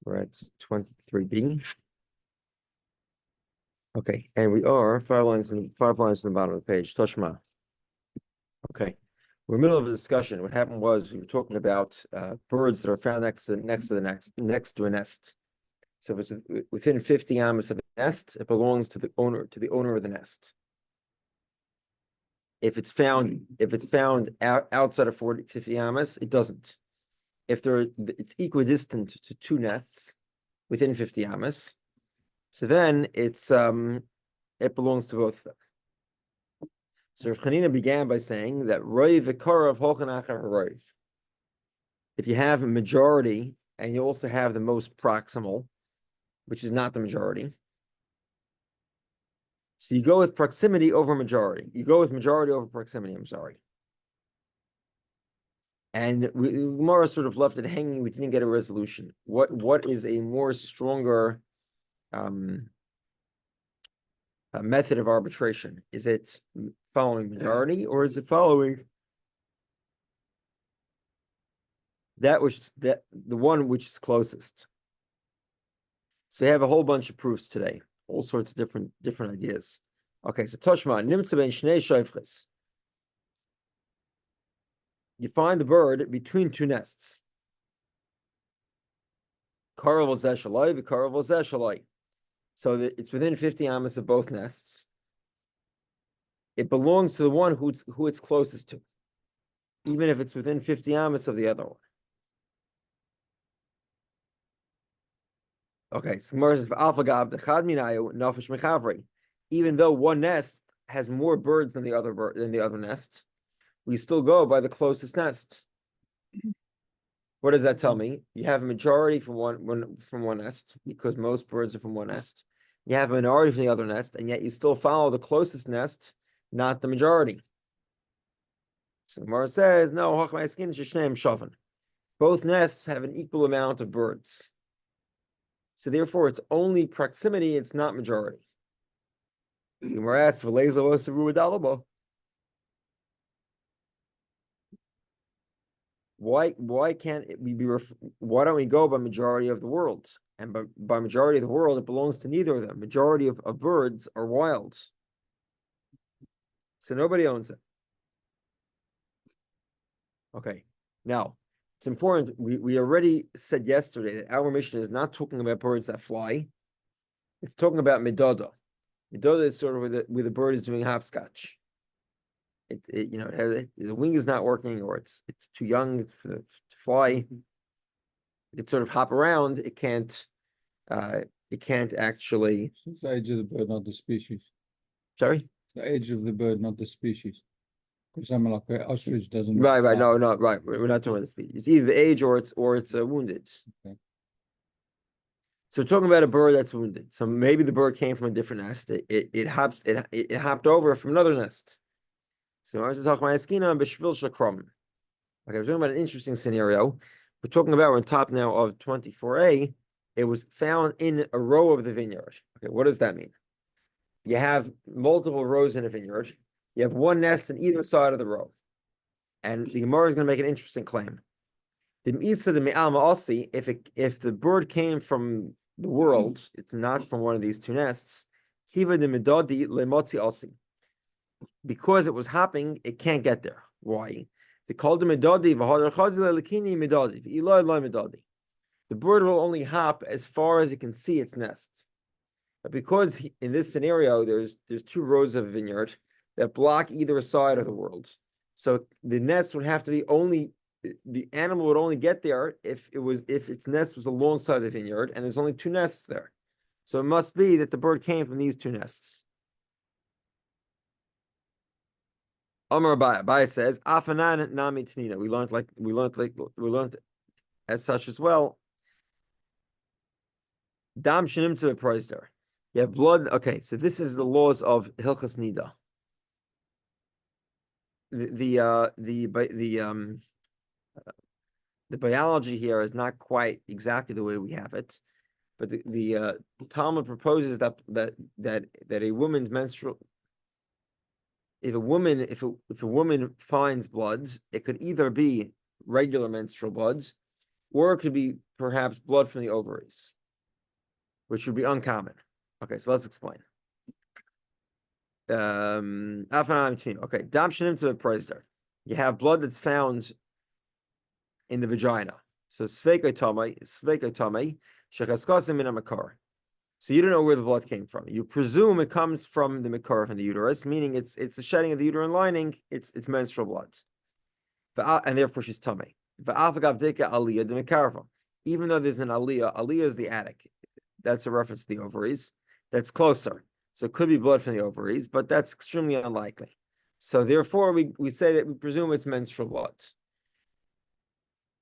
We're at 23b. Okay, and we are five lines in the bottom of the page. Toshma. Okay, we're in the middle of a discussion. What happened was we were talking about birds that are found next to a nest. So if it's within 50 amas of a nest, it belongs to the owner of the nest. If it's found outside of 50 amas, it doesn't. If it's equidistant to two nests within 50 amas, so then it belongs to both of them. So Rav Chanina began by saying that roiv v'karav holchan achar roiv. If you have a majority and you also have the most proximal, which is not the majority, so you go with proximity over majority. You go with majority over proximity. I'm sorry. And Gemara sort of left it hanging. We didn't get a resolution. What is a more stronger method of arbitration? Is it following majority, or is it following the one which is closest? So you have a whole bunch of proofs today, all sorts of different ideas. Okay, so Toshma nimtza ben shnei shayfches. You find the bird between two nests. Karav zeh shalai v'karav zeh shalai. So that it's within 50 amas of both nests. It belongs to the one who it's closest to, even if it's within 50 amas of the other one. Okay, so even though one nest has more birds than the other nest, we still go by the closest nest. What does that tell me? You have a majority from one nest, because most birds are from one nest. You have a minority from the other nest, and yet you still follow the closest nest, not the majority. So the Gemara says, no, both nests have an equal amount of birds. So therefore, it's only proximity, it's not majority. So the Gemara asks, why can't it be why don't we go by majority of the world? And by majority of the world, it belongs to neither of them. Majority of birds are wild. So nobody owns it. Okay. Now, it's important. We already said yesterday that our mission is not talking about birds that fly. It's talking about midada. Midada is sort of where the bird is doing hopscotch. The wing is not working, or it's too young to fly. It sort of hop around. It can't actually. It's the age of the bird, not the species. Sorry? The age of the bird, not the species. Because something like an ostrich doesn't. Right. No, right. We're not talking about the species. It's either the age or it's wounded. Okay. So we're talking about a bird that's wounded. So maybe the bird came from a different nest. It hopped over from another nest. So I was talking about Eskina Bishvil Shakram. Okay, we're talking about an interesting scenario. We're on top now of 24a. It was found in a row of the vineyard. Okay, what does that mean? You have multiple rows in a vineyard. You have one nest on either side of the row. And the Gemara is going to make an interesting claim. If the bird came from the world, it's not from one of these two nests. Because it was hopping, it can't get there. Why? They called him midadi. The bird will only hop as far as it can see its nest. But because in this scenario, there's two rows of vineyard that block either side of the world, so the nest would have to be the animal would only get there if its nest was alongside the vineyard, and there's only two nests there. So it must be that the bird came from these two nests. Amar Abai says, "Afanan nami tanina." We learned as such as well. Dam shenim to the price there. You have blood. Okay, so this is the laws of Hilchas Nida. The biology here is not quite exactly the way we have it, but the Talmud proposes that a woman's menstrual. If a woman finds blood, it could either be regular menstrual blood, or it could be perhaps blood from the ovaries, which would be uncommon. Okay, so let's explain. Okay, dam shenim to the praiser. You have blood that's found in the vagina. So sveikotomai, shechaskasim in a makar. So you don't know where the blood came from. You presume it comes from the makar, from the uterus, meaning it's the shedding of the uterine lining. It's menstrual blood, and therefore she's tummy. Even though there's an aliyah is the attic. That's a reference to the ovaries. That's closer. So it could be blood from the ovaries, but that's extremely unlikely. So therefore, we say that we presume it's menstrual blood.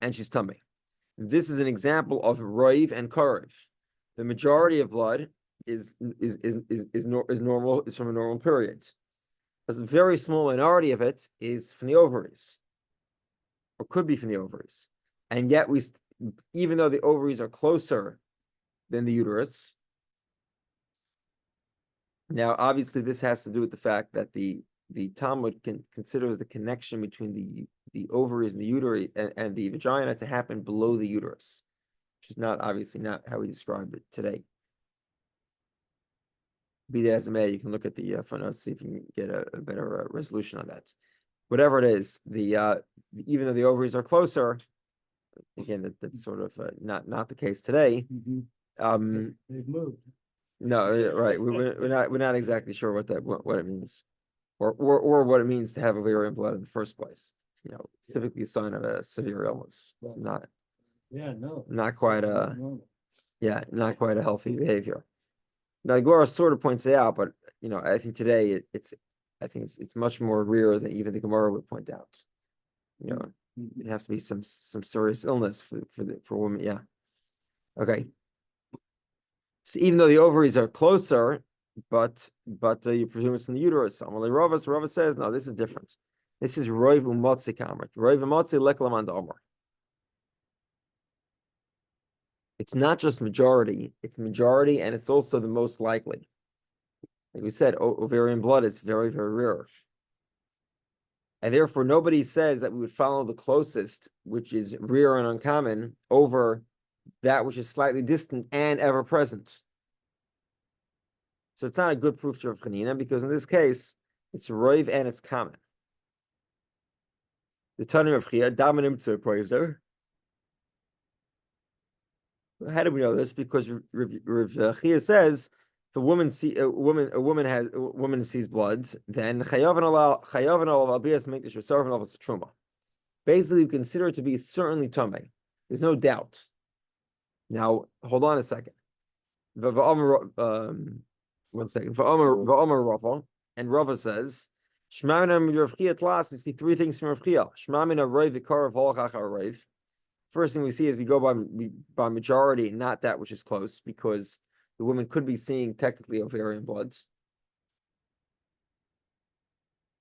And she's tummy. This is an example of roiv and karev. The majority of blood is normal, is from a normal period. A very small minority of it is from the ovaries, or could be from the ovaries. And yet even though the ovaries are closer than the uterus, now obviously this has to do with the fact that the Talmud considers the connection between the ovaries and the uterus and the vagina to happen below the uterus, which is obviously not how we describe it today. Be that as it may, you can look at the footnotes, see if you can get a better resolution on that. Whatever it is, even though the ovaries are closer, again, that's sort of not the case today. They've moved. No, right. We're not exactly sure what it means, or what it means to have ovarian blood in the first place. It's typically a sign of a severe illness. It's not quite not quite a healthy behavior. Now, Gora sort of points it out, but I think today it's much more rare than even the Gemara would point out. It has to be some serious illness for women. Yeah. Okay. So even though the ovaries are closer, but you presume it's in the uterus. Rava says no. This is different. This is roiv umotzi kamrat. Roiv umotzi leklaman omer. It's not just majority, it's majority, and it's also the most likely. Like we said, ovarian blood is very, very rare. And therefore, nobody says that we would follow the closest, which is rare and uncommon, over that which is slightly distant and ever present. So it's not a good proof to Rav Chanina, because in this case, it's roiv and it's common. The Tanim of Chia, Damanim to Poiser. How do we know this? Because Rav Chia says, if a woman sees blood, then basically we consider it to be certainly tamei. There's no doubt. Now hold on a second. One second. And Rava says, we see three things from Rav Chia. First thing we see is we go by majority, not that which is close, because the woman could be seeing technically ovarian blood.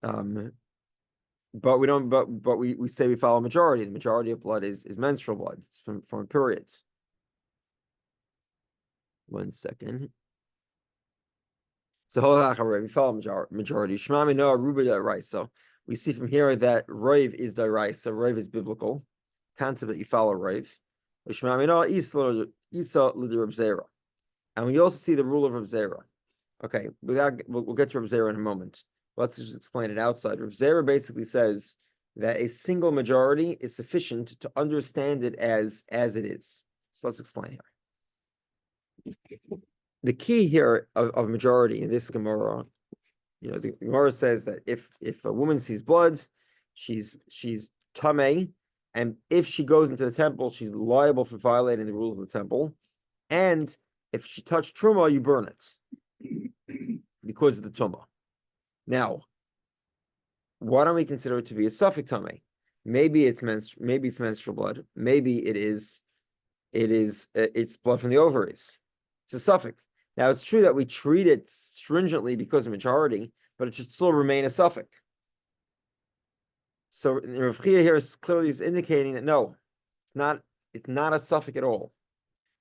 But we don't. But we say we follow majority. The majority of blood is menstrual blood. It's from periods. 1 second. So we follow majority. Shmami no ruba da'rais. So we see from here that roiv is da'rais. So roiv is biblical concept that you follow roiv. Shmami no isa l'derab zera. And we also see the rule of Rav Zera. Okay, we'll get to Rav Zera in a moment. Let's just explain it outside. Rav Zera basically says that a single majority is sufficient to understand it as it is. So let's explain here. The key here of majority in this Gemara, the Gemara says that if a woman sees blood, she's tamei, and if she goes into the temple, she's liable for violating the rules of the temple, and if she touched truma, you burn it because of the tumah. Now, why don't we consider it to be a suffix tamei? Maybe it's menstrual blood. Maybe it's blood from the ovaries. It's a suffix. Now, it's true that we treat it stringently because of majority, but it should still remain a suffix. So Rav Chia here is clearly indicating that no, it's not a suffix at all.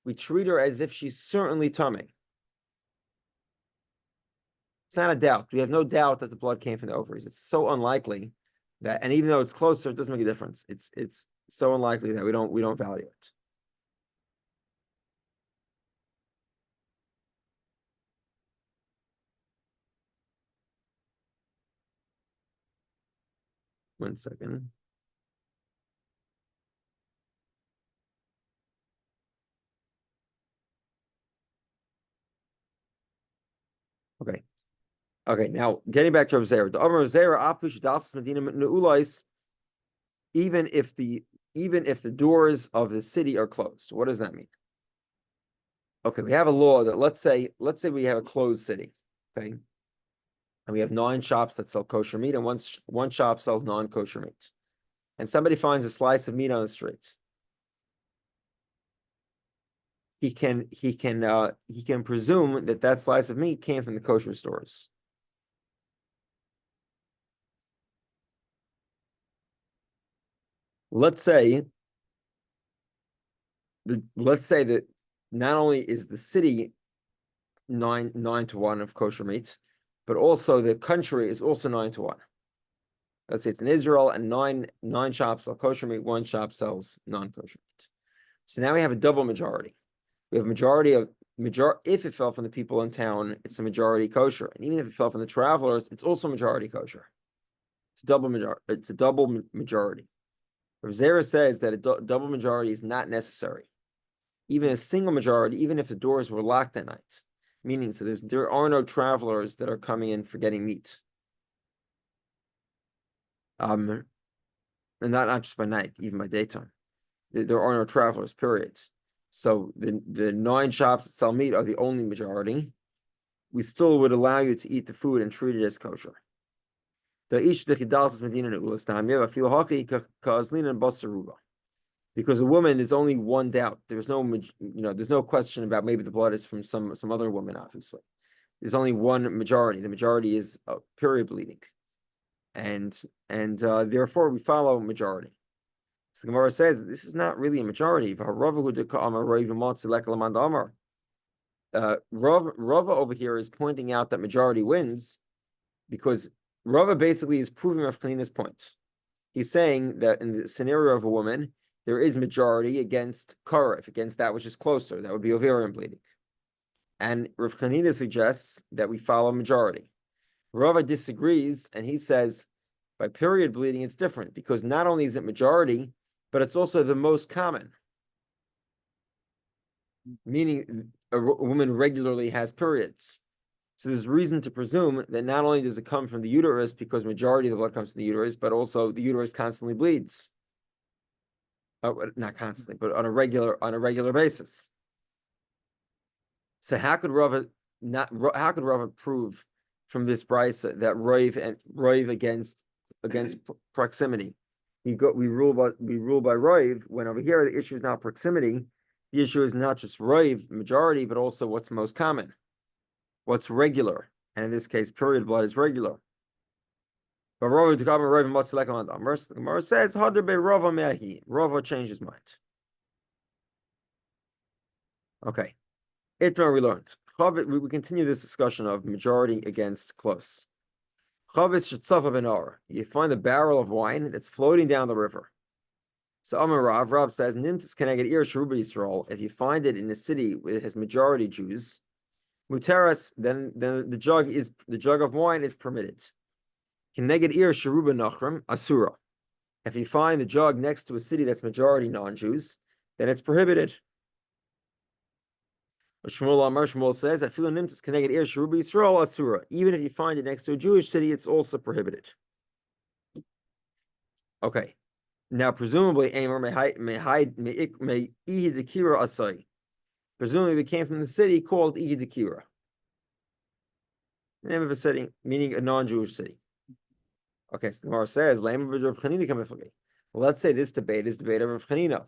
We treat her as if she's certainly tamei. It's not a doubt. We have no doubt that the blood came from the ovaries. It's so unlikely that, and even though it's closer, it doesn't make a difference. It's so unlikely that we don't value it. 1 second. Okay. Okay, now getting back to Rav Zera. The Amar Rav Zera, Afish Das Medina Neulais, even if the doors of the city are closed. What does that mean? Okay, we have a law that let's say we have a closed city, okay, and we have 9 shops that sell kosher meat, and one shop sells non-kosher meat, and somebody finds a slice of meat on the street. He can presume that slice of meat came from the kosher stores. Let's say that not only is the city 9-1 of kosher meat, but also the country is also 9-1. Let's say it's in Israel, and nine shops sell kosher meat, 1 shop sells non-kosher meat. So now we have a double majority. We have if it fell from the people in town, it's a majority kosher, and even if it fell from the travelers, it's also majority kosher. It's a double majority. Rav Zera says that a double majority is not necessary. Even a single majority, even if the doors were locked at night, meaning there are no travelers that are coming in for getting meat. And not just by night, even by daytime. There are no travelers, period. So the 9 shops that sell meat are the only majority. We still would allow you to eat the food and treat it as kosher. Because a woman, there's only one doubt. There's no question about maybe the blood is from some other woman, obviously. There's only one majority. The majority is period bleeding. And therefore we follow majority. So the Gemara says this is not really a majority. Rava over here is pointing out that majority wins because Rava basically is proving Rav Chanina's point. He's saying that in the scenario of a woman, there is majority against Karef, against that which is closer. That would be ovarian bleeding. And Rav Chanina suggests that we follow majority. Rava disagrees, and he says by period bleeding, it's different because not only is it majority, but it's also the most common. Meaning a woman regularly has periods. So there's reason to presume that not only does it come from the uterus because majority of the blood comes from the uterus, but also the uterus constantly bleeds. Not constantly, but on a regular basis. So how could Rava prove from this brisa that roiv against proximity? We rule by roiv, when over here the issue is not proximity. The issue is not just roiv majority, but also what's most common, what's regular, and in this case, period blood is regular. But Rava the Gemara says Rava changed his mind. Okay, Itmar we learned. We continue this discussion of majority against close. You find a barrel of wine that's floating down the river. So Amar Rav says, Nimtis Keneged Ir Sharuba Yisrael, if you find it in a city where it has majority Jews, Muteras, then the jug of wine is permitted. Keneged Ir Sharuba Nachram Asura. If you find the jug next to a city that's majority non-Jews, then it's prohibited. Shmuel says that Filu Nimtis Keneged Ir Sharuba Yisrael Asura. Even if you find it next to a Jewish city, it's also prohibited. Okay. Now, presumably, presumably, it came from the city called Ihidikira. Name of a city, meaning a non-Jewish city. Okay, so the Gemara says, well, let's say this debate is debate of Rav Chanina.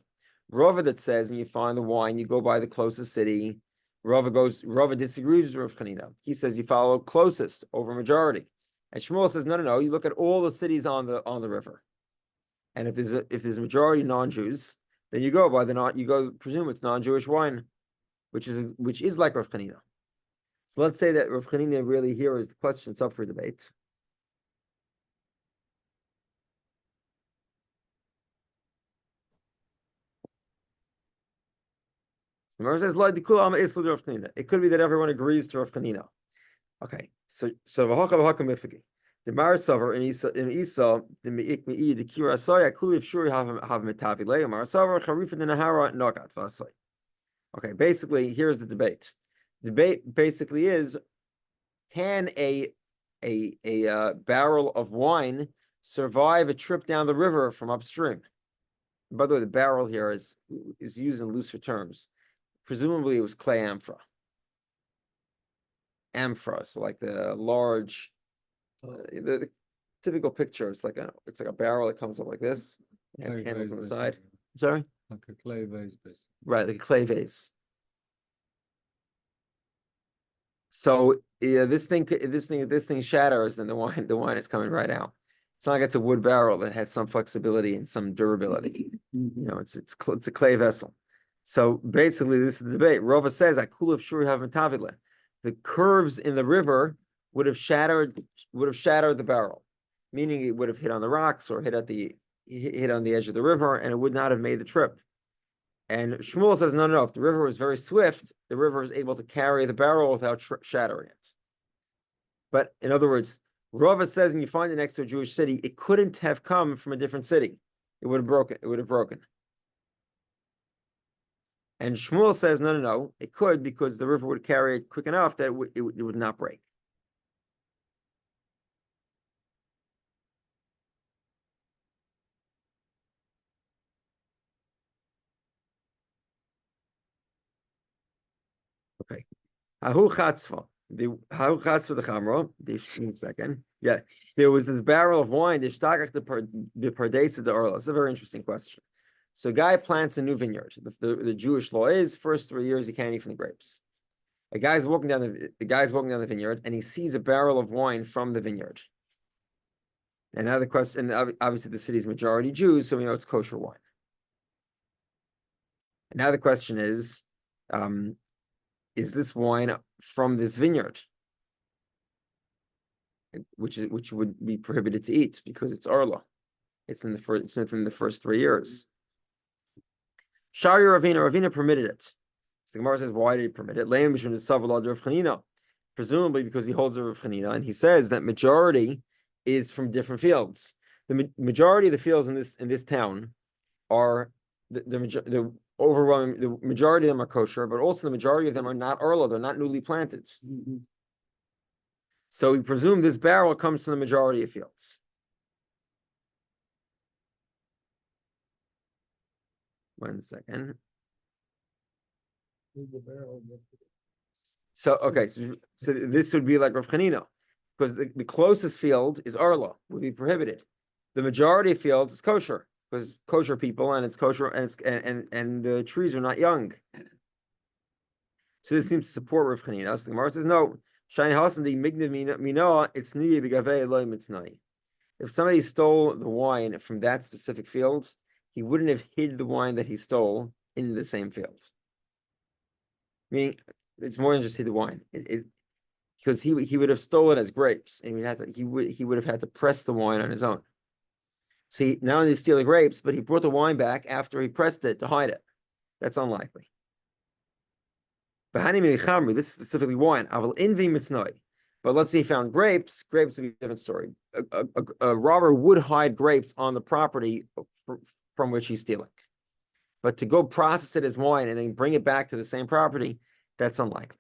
Rava that says when you find the wine, you go by the closest city. Rava disagrees with Rav Chanina. He says you follow closest over majority. And Shmuel says, no, you look at all the cities on the river. And if there's a majority non-Jews, then you go by presume it's non-Jewish wine, which is like Rav Chanina. So let's say that Rav Chanina really here is the question. It's up for debate. The Gemara says, it could be that everyone agrees to Rav Chanina. Okay, so The Marasavar in Isa, the Meikmi, the Kirasoya, Kulif Shuri have Metavile, Marasavar, Harif and Nahara, Nogat Vasai. Okay, basically, here's the debate. The debate basically is, can a barrel of wine survive a trip down the river from upstream? By the way, the barrel here is used in looser terms. Presumably, it was clay amphora. Amphora, so like the large, the typical picture. It's like a barrel that comes up like this. It has handles on the side. Sorry, like a clay vase, basically. Right, like a clay vase. So yeah, this thing shatters, and the wine is coming right out. It's not like it's a wood barrel that has some flexibility and some durability. You know, it's a clay vessel. So basically, this is the debate. Rova says, "Akulav shuri have metavile." The curves in the river would have shattered the barrel, meaning it would have hit on the rocks or hit on the edge of the river, and it would not have made the trip. And Shmuel says, no. If the river was very swift, the river was able to carry the barrel without shattering it. But in other words, Rava says when you find it next to a Jewish city, it couldn't have come from a different city. It would have broken. And Shmuel says, no. It could, because the river would carry it quick enough that it would not break. Okay. Hahu chatzva. The chamra. Second. Yeah, there was this barrel of wine. The pardesa de orla. It's a very interesting question. So, a guy plants a new vineyard. The Jewish law is first 3 years he can't eat from the grapes. The guy's walking down the vineyard, and he sees a barrel of wine from the vineyard. And now the question, obviously the city's majority Jews, so we know it's kosher wine. And now the question is this wine from this vineyard, which would be prohibited to eat because it's arla. It's in the first 3 years. Shari Ravina permitted it. So the Gemara says, why did he permit it? Presumably because he holds a Rav Chanina, and he says that majority is from different fields. The majority of the fields in this town are the overwhelming. The majority of them are kosher, but also the majority of them are not arla. They're not newly planted. Mm-hmm. So we presume this barrel comes from the majority of fields. One second. So this would be like Rav Chanina, because the closest field is arla, would be prohibited. The majority of fields is kosher, because kosher people, and it's kosher, and the trees are not young. So this seems to support Rav Chanina. So the Gemara says no. If somebody stole the wine from that specific field, he wouldn't have hid the wine that he stole in the same field. Meaning, it's more than just hid the wine. Because he would have stolen it as grapes, and he would have had to press the wine on his own. So he not only steal the grapes, but he brought the wine back after he pressed it to hide it. That's unlikely. This is specifically wine. But let's say he found grapes. Grapes would be a different story. A robber would hide grapes on the property from which he's stealing. But to go process it as wine and then bring it back to the same property, that's unlikely.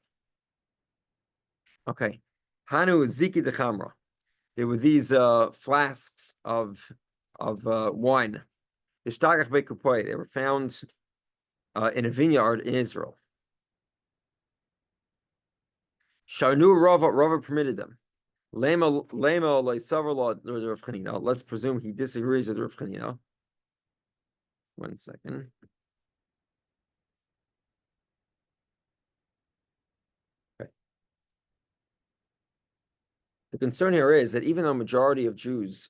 Okay. Hanu Ziki de Chamra. There were these flasks of wine. They were found in a vineyard in Israel. Sharnu Rava permitted them. Let's presume he disagrees with Rav Chanina. 1 second. Okay. The concern here is that even though majority of Jews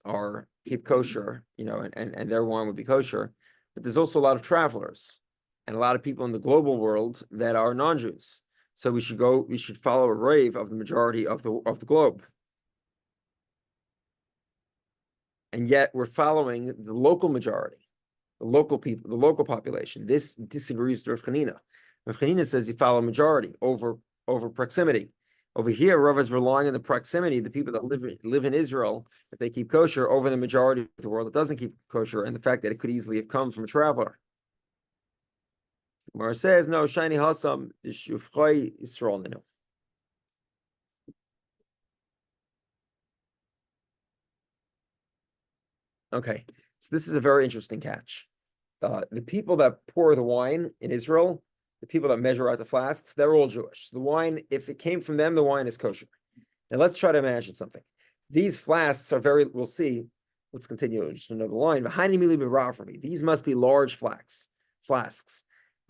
keep kosher, and their wine would be kosher, but there's also a lot of travelers and a lot of people in the global world that are non-Jews. So we should follow a rave of the majority of the globe. And yet we're following the local majority, the local people, the local population. This disagrees with Rav Chanina. Rav Chanina says you follow majority over proximity. Over here, Rav is relying on the proximity, the people that live in Israel, that they keep kosher, over the majority of the world that doesn't keep kosher, and the fact that it could easily have come from a traveler. Gemara says, no, shiny hasam is shufchai Yisrael ninu. Okay, so this is a very interesting catch. The people that pour the wine in Israel, the people that measure out the flasks, they're all Jewish. The wine, if it came from them, the wine is kosher. Now let's try to imagine something. These flasks are we'll see. Let's continue just another line. These must be large flasks.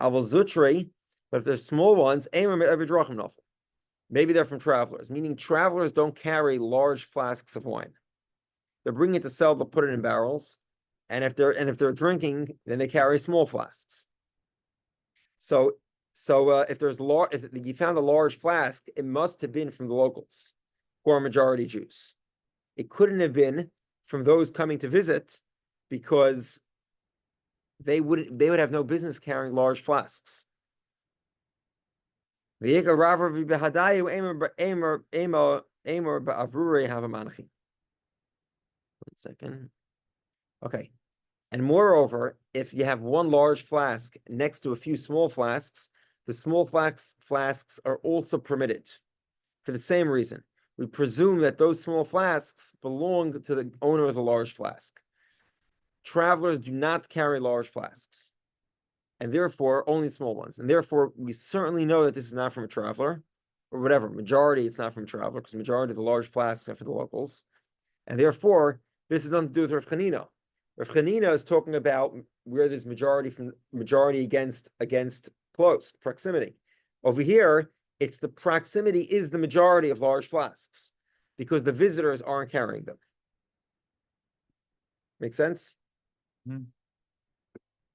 Aval zutri, but if they're small ones, maybe they're from travelers, meaning travelers don't carry large flasks of wine. They're bringing it to sell, they'll put it in barrels. And if they're drinking, then they carry small flasks. So if you found a large flask, it must have been from the locals, who are majority Jews. It couldn't have been from those coming to visit, because they would have no business carrying large flasks. One second. Okay. And moreover, if you have one large flask next to a few small flasks, the small flasks are also permitted for the same reason. We presume that those small flasks belong to the owner of the large flask. Travelers do not carry large flasks, and therefore only small ones. And therefore, we certainly know that this is not from a traveler, or whatever. Majority, it's not from a traveler, because the majority of the large flasks are for the locals. And therefore, this has nothing to do with Rav Chanina. Rav Chanina is talking about where there's majority against close proximity. Over here, it's the proximity is the majority of large flasks, because the visitors aren't carrying them. Make sense? Hmm.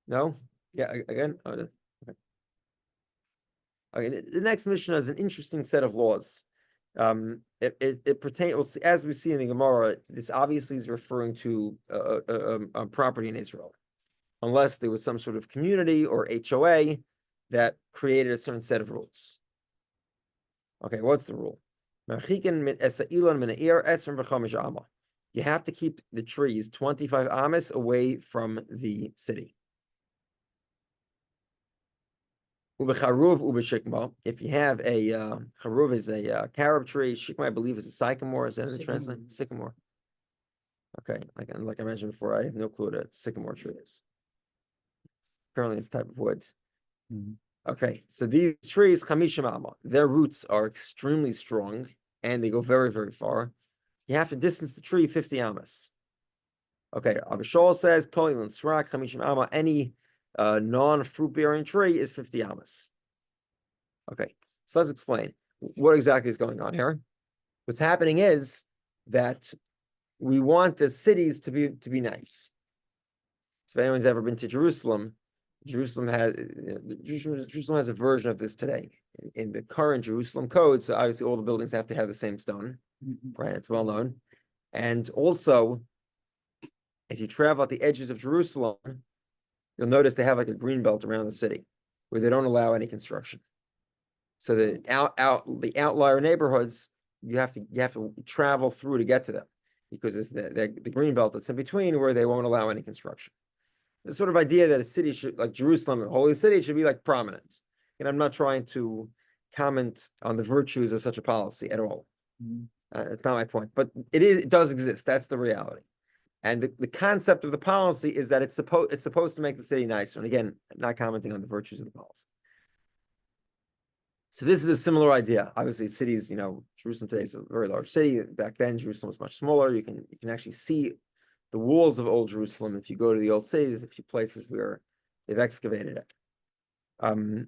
No? Yeah, again? Okay. Okay, the next Mishnah is an interesting set of laws. It pertains, as we see in the Gemara, this obviously is referring to a property in Israel, unless there was some sort of community or HOA that created a certain set of rules. Okay, what's the rule? You have to keep the trees 25 amas away from the city. If you have a charuv is a carob tree, shikma I believe is a sycamore. Is that the translation? Sycamore. Okay, like I mentioned before, I have no clue what a sycamore tree is. Apparently, it's a type of wood. Mm-hmm. Okay, so these trees, chamishim amma, their roots are extremely strong and they go very, very far. You have to distance the tree 50 amas. Okay, Abishol says, Kollel and srak chamishim amma, any non-fruit bearing tree is 50 amas. Okay, so let's explain what exactly is going on here. What's happening is that we want the cities to be nice. So if anyone's ever been to Jerusalem, Jerusalem has a version of this today in the current Jerusalem code. So obviously all the buildings have to have the same stone, right? It's well known. And also, if you travel at the edges of Jerusalem, you'll notice they have like a green belt around the city where they don't allow any construction. So the outlier neighborhoods, you have to travel through to get to them, because it's the green belt that's in between where they won't allow any construction. The sort of idea that a city should, like Jerusalem, a holy city, should be like prominent. And I'm not trying to comment on the virtues of such a policy at all. It's not my point, but it does exist. That's the reality. And the concept of the policy is that it's supposed to make the city nicer. And again, I'm not commenting on the virtues of the policy. So this is a similar idea. Obviously, cities, Jerusalem today is a very large city. Back then, Jerusalem was much smaller. You can actually see the walls of old Jerusalem. If you go to the old city, there's a few places where they've excavated it. And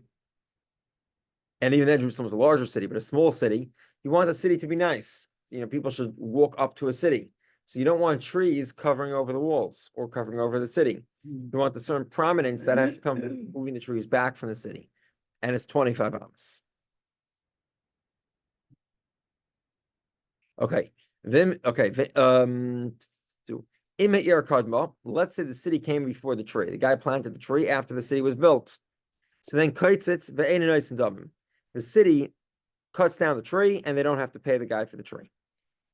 even then, Jerusalem was a larger city, but a small city. You want the city to be nice. People should walk up to a city. So you don't want trees covering over the walls or covering over the city. You want the certain prominence that has to come from moving the trees back from the city. And it's 25 amas. Okay. Let's say the city came before the tree. The guy planted the tree after the city was built. So then the city cuts down the tree, and they don't have to pay the guy for the tree.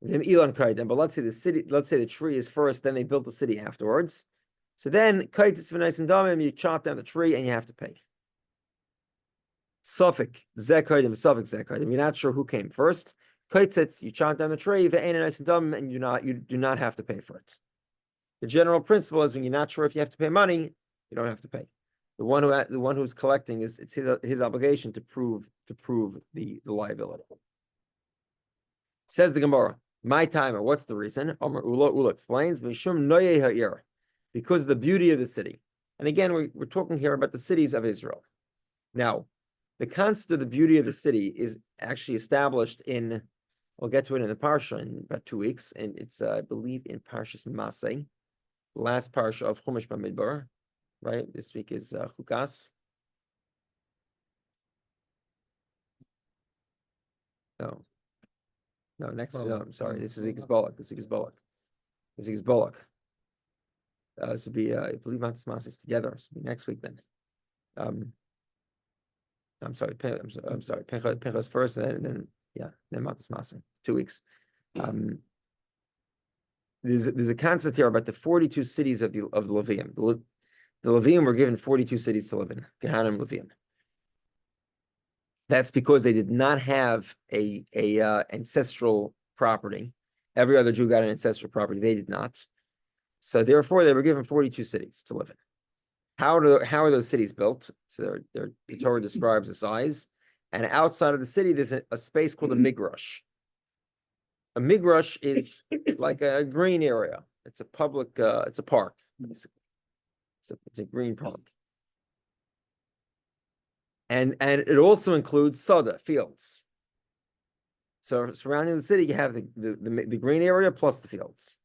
But let's say the tree is first, then they built the city afterwards. So then you chop down the tree and you have to pay. Suffix You're not sure who came first. You chop down the tree, and you do not have to pay for it. The general principle is when you're not sure if you have to pay money, you don't have to pay. The one who's collecting it's his obligation to prove the liability. Says the Gemara, my timer. What's the reason? Ula explains, because of the beauty of the city. And again, we're talking here about the cities of Israel. Now, the concept of the beauty of the city is actually established in, we'll get to it in the Parsha in about 2 weeks, and it's, I believe, in Parshas Masay, the last Parsha of Chumash Bamidbar, right? This week is Chukas. No, next, I'm sorry, this is Balak. This is Balak. This will be, I believe, Matas Masay together. This will be next week then. I'm sorry, Pinchas first, and then Matas Masay, 2 weeks. There's a concept here about the 42 cities of the Levium. The Levium were given 42 cities to live in, Gehanim Levium. That's because they did not have a ancestral property. Every other Jew got an ancestral property. They did not. So therefore, they were given 42 cities to live in. How are those cities built? So the Torah describes the size. And outside of the city, there's a space called a migrash. A migrash is like a green area. It's a public, it's a park, basically. It's a green park. And it also includes soda, fields. So surrounding the city, you have the green area plus the fields.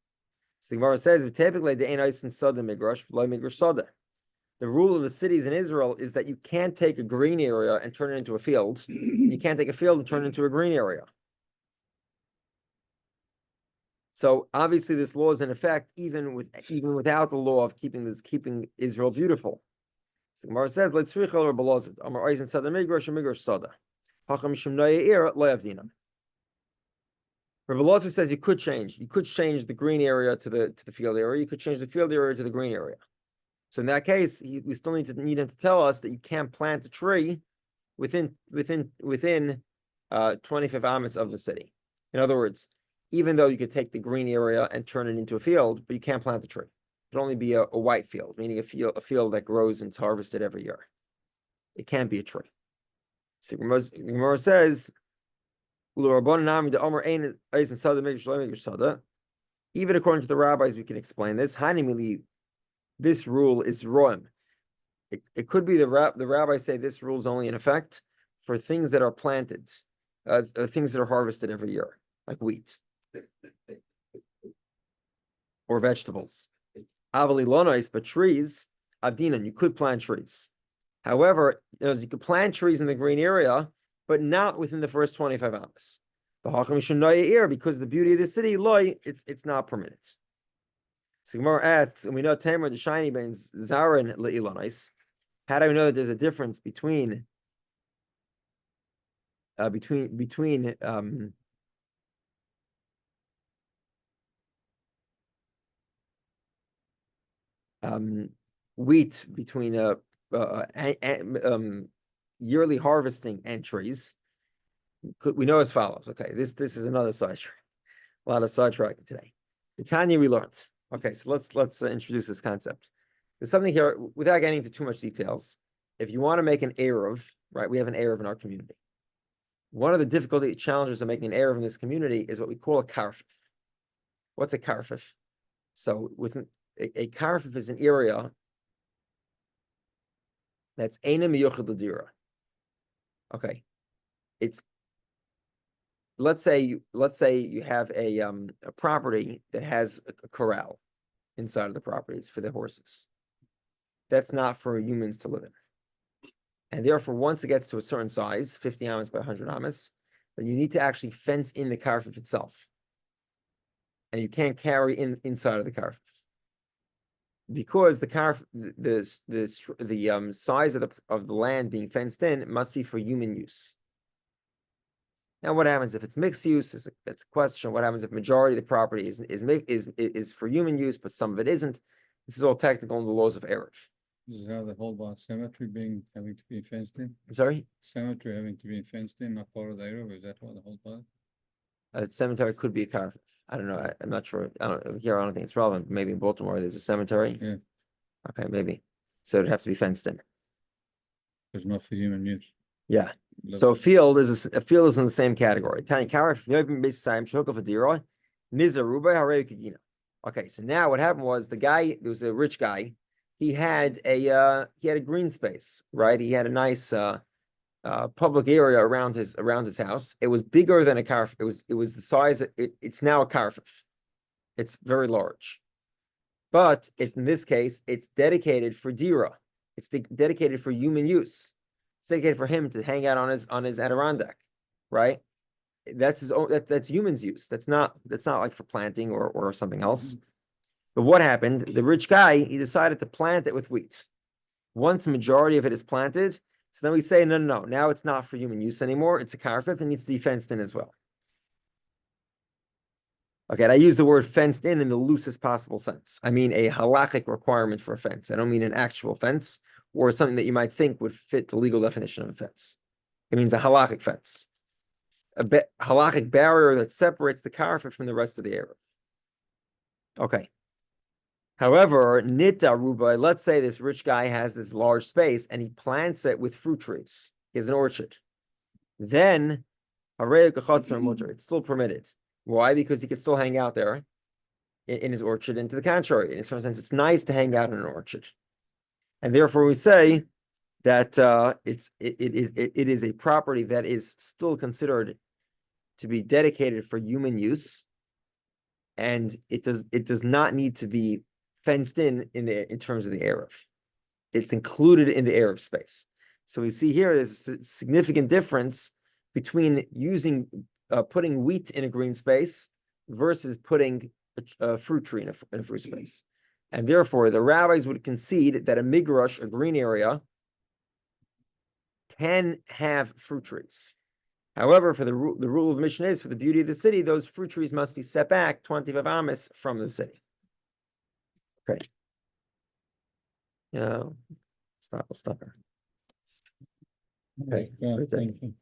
So the Gemara says, typically, the ain't ice and soda migrash, migrash soda. The rule of the cities in Israel is that you can't take a green area and turn it into a field. You can't take a field and turn it into a green area. So obviously, this law is in effect even without the law of keeping Israel beautiful. So Gemara says, "Let's read or belozed. Amar Eisen Sada Migrash and Migrash Sada. Hacham Shemnaya Ir Leavdina." Rabbi Dovid says you could change the green area to the field area. You could change the field area to the green area. So in that case, we still need him to tell us that you can't plant a tree within 25 amas of the city. In other words, even though you could take the green area and turn it into a field, but you can't plant the tree. It can only be a white field, meaning a field that grows and is harvested every year. It can't be a tree. So Gemara says, even according to the rabbis, we can explain this. This rule is roim. It could be the rabbis say this rule is only in effect for things that are planted, things that are harvested every year, like wheat or vegetables. But trees, Avdinan, you could plant trees. However, you could plant trees in the green area, but not within the first 25 amas. Because the beauty of the city, it's not permitted. So Gemara asks, and we know Tamer the shiny means Zarin le'ilonais. How do we know that there's a difference between wheat, between yearly harvesting and trees? We know as follows. Okay, this is another sidetrack. A lot of sidetracking today. The Tanya we learned. Okay, so let's introduce this concept. There's something here without getting into too much details. If you want to make an eruv, right? We have an eruv in our community. One of the challenges of making an eruv in this community is what we call a karfif. What's a karfif? So within a karfif is an area that's eina miyuchad l'dira. Okay, it's let's say you have a property that has a corral inside of the property. It's for the horses. That's not for humans to live in. And therefore, once it gets to a certain size, 50 amas by 100 amas, then you need to actually fence in the karfif itself. And you can't carry inside of the karfif. Because the size of the land being fenced in must be for human use. Now, what happens if it's mixed use? That's a question. What happens if majority of the property is for human use, but some of it isn't? This is all technical in the laws of Erev. This is how the whole about cemetery having to be fenced in. I'm sorry? Cemetery having to be fenced in, not part of the area. Is that what the whole part? A cemetery could be a karfif. I don't know. I'm not sure. I don't think it's relevant. Maybe in Baltimore there's a cemetery. Yeah. Okay, maybe. So it'd have to be fenced in. It's not for human use. Yeah. So a field is in the same category. Tiny karif. Okay, so now what happened was there was a rich guy. He had a green space, right? He had a nice public area around his house. It was bigger than a karf. It was the size. It's now a karfif. It's very large, but in this case, it's dedicated for dira. It's dedicated for human use. It's dedicated for him to hang out on his Adirondack, right? That's his own. That's humans' use. That's not like for planting or something else. But what happened? The rich guy, he decided to plant it with wheat. Once a majority of it is planted, so then we say, no. Now it's not for human use anymore. It's a karfif. It needs to be fenced in as well. Okay, and I use the word fenced in the loosest possible sense. I mean a halakhic requirement for a fence. I don't mean an actual fence or something that you might think would fit the legal definition of a fence. It means a halakhic fence. A halakhic barrier that separates the karfif from the rest of the area. Okay. However, nita ruba, let's say this rich guy has this large space and he plants it with fruit trees. He has an orchard. Then, it's still permitted. Why? Because he could still hang out there in his orchard. And to the contrary, in a certain sense, it's nice to hang out in an orchard. And therefore, we say that it is a property that is still considered to be dedicated for human use, and it does not need to be fenced in terms of the Erev. It's included in the Erev space. So we see here there's a significant difference between putting wheat in a green space versus putting a fruit tree in a fruit space. And therefore, the rabbis would concede that a migrash, a green area, can have fruit trees. However, for the rule of the Mishnah is, for the beauty of the city, those fruit trees must be set back 25 amas from the city. Okay. Yeah. Stop. Okay. Yeah, thank you.